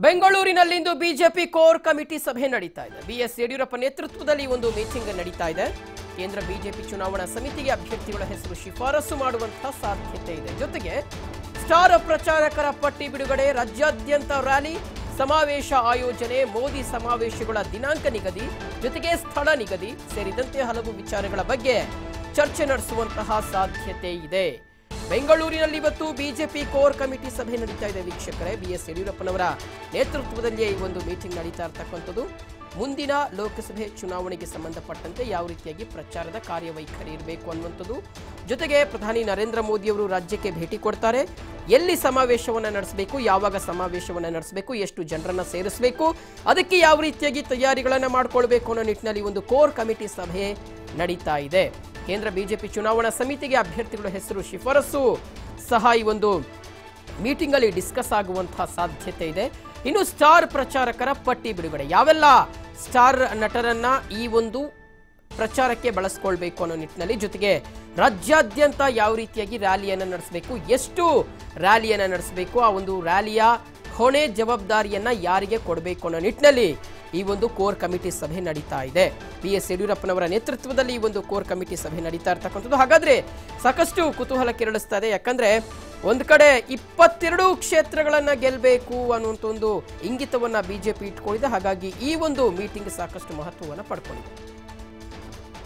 ಬೆಂಗಳೂರಿನಲ್ಲಿಂದು BJP core committee ಸಭೆ ನಡೀತಾ ಇದೆ. ಬಿಎಸ್ ಯಡಿಯೂರಪ್ಪ ನೇತೃತ್ವದಲ್ಲಿ ಒಂದು ಮೀಟಿಂಗ್ ನಡೀತಾ ಇದೆ. ಕೇಂದ್ರ ಬಿಜೆಪಿ ಚುನಾವಣಾ ಸಮಿತಿಗೆ ಅಭ್ಯರ್ಥಿಗಳ ಹೆಸರು ಶಿಫಾರಸು ಮಾಡುವಂತ ಸಾಧ್ಯತೆ ಇದೆ. ಜೊತೆಗೆ ಸ್ಟಾರ್ ಪ್ರಚಾರಕರ ಪಟ್ಟಿ ಬಿಡುಗಡೆ, ರಾಜ್ಯಾದ್ಯಂತ ರ್ಯಾಲಿ, ಸಮಾವೇಶ ಆಯೋಜನೆ, ಮೋದಿ ಸಮಾವೇಶಗಳ ದಿನಾಂಕ ನಿಗದಿ, ಜೊತೆಗೆ ಸ್ಥಳ ನಿಗದಿ ಸೇರಿದಂತೆ ಹಲವು ವಿಚಾರಗಳ ಬಗ್ಗೆ ಚರ್ಚೆ ನಡೆಸುವಂತಹ ಸಾಧ್ಯತೆ ಇದೆ. ಬೆಂಗಳೂರಿನಲ್ಲಿ ಇವತ್ತು ಬಿಜೆಪಿ ಕೋರ್ ಕಮಿಟಿ ಸಭೆ ನಡೀತಾ ಇದೆ. ವೀಕ್ಷಕರೇ, ಬಿಎಸ್ ಯಡಿಯೂರಪ್ಪನವರ ನೇತೃತ್ವದಲ್ಲಿ ಈ ಒಂದು ಮೀಟಿಂಗ್ ನಡೀತಾ ಇರತಕ್ಕಂಥದ್ದು. ಮುಂದಿನ ಲೋಕಸಭೆ ಚುನಾವಣೆಗೆ ಸಂಬಂಧಪಟ್ಟಂತೆ ಯಾವ ರೀತಿಯಾಗಿ ಪ್ರಚಾರದ ಕಾರ್ಯವೈಖರಿ ಇರಬೇಕು ಅನ್ನುವಂಥದ್ದು, ಜೊತೆಗೆ ಪ್ರಧಾನಿ ನರೇಂದ್ರ ಮೋದಿ ಅವರು ರಾಜ್ಯಕ್ಕೆ ಭೇಟಿ ಕೊಡ್ತಾರೆ, ಎಲ್ಲಿ ಸಮಾವೇಶವನ್ನು ನಡೆಸಬೇಕು, ಯಾವಾಗ ಸಮಾವೇಶವನ್ನು ನಡೆಸಬೇಕು, ಎಷ್ಟು ಜನರನ್ನ ಸೇರಿಸಬೇಕು, ಅದಕ್ಕೆ ಯಾವ ರೀತಿಯಾಗಿ ತಯಾರಿಗಳನ್ನು ಮಾಡಿಕೊಳ್ಬೇಕು ಅನ್ನೋ ನಿಟ್ಟಿನಲ್ಲಿ ಒಂದು ಕೋರ್ ಕಮಿಟಿ ಸಭೆ ನಡೀತಾ ಇದೆ. ಕೇಂದ್ರ ಬಿಜೆಪಿ ಚುನಾವಣಾ ಸಮಿತಿಗೆ ಅಭ್ಯರ್ಥಿಗಳ ಹೆಸರು ಶಿಫಾರಸು ಸಹ ಈ ಒಂದು ಮೀಟಿಂಗ್ ಅಲ್ಲಿ ಡಿಸ್ಕಸ್ ಆಗುವಂತಹ ಸಾಧ್ಯತೆ ಇದೆ. ಇನ್ನು ಸ್ಟಾರ್ ಪ್ರಚಾರಕರ ಪಟ್ಟಿ ಬಿಡುಗಡೆ, ಯಾವೆಲ್ಲ ಸ್ಟಾರ್ ನಟರನ್ನ ಈ ಒಂದು ಪ್ರಚಾರಕ್ಕೆ ಬಳಸ್ಕೊಳ್ಬೇಕು ಅನ್ನೋ ನಿಟ್ಟಿನಲ್ಲಿ, ಜೊತೆಗೆ ರಾಜ್ಯಾದ್ಯಂತ ಯಾವ ರೀತಿಯಾಗಿ ರ್ಯಾಲಿಯನ್ನು ನಡೆಸಬೇಕು, ಎಷ್ಟು ರ್ಯಾಲಿಯನ್ನು ನಡೆಸಬೇಕು, ಆ ಒಂದು ರ್ಯಾಲಿಯ ಹೊಣೆ ಜವಾಬ್ದಾರಿಯನ್ನ ಯಾರಿಗೆ ಕೊಡಬೇಕು ಅನ್ನೋ ನಿಟ್ಟಿನಲ್ಲಿ ಈ ಒಂದು ಕೋರ್ ಕಮಿಟಿ ಸಭೆ ನಡೀತಾ ಇದೆ. ಬಿಎಸ್ ಯಡಿಯೂರಪ್ಪನವರ ನೇತೃತ್ವದಲ್ಲಿ ಈ ಒಂದು ಕೋರ್ ಕಮಿಟಿ ಸಭೆ ನಡೀತಾ ಇರ್ತಕ್ಕಂಥದ್ದು. ಹಾಗಾದ್ರೆ ಸಾಕಷ್ಟು ಕುತೂಹಲ ಕೆರಳಿಸ್ತಾ ಇದೆ. ಯಾಕಂದ್ರೆ ಒಂದು ಕಡೆ 22 ಕ್ಷೇತ್ರಗಳನ್ನ ಗೆಲ್ಲಬೇಕು ಅನ್ನುವಂಥ ಒಂದು ಇಂಗಿತವನ್ನ ಬಿಜೆಪಿ ಇಟ್ಕೊಂಡಿದೆ. ಹಾಗಾಗಿ ಈ ಒಂದು ಮೀಟಿಂಗ್ ಸಾಕಷ್ಟು ಮಹತ್ವವನ್ನು ಪಡ್ಕೊಂಡಿದೆ.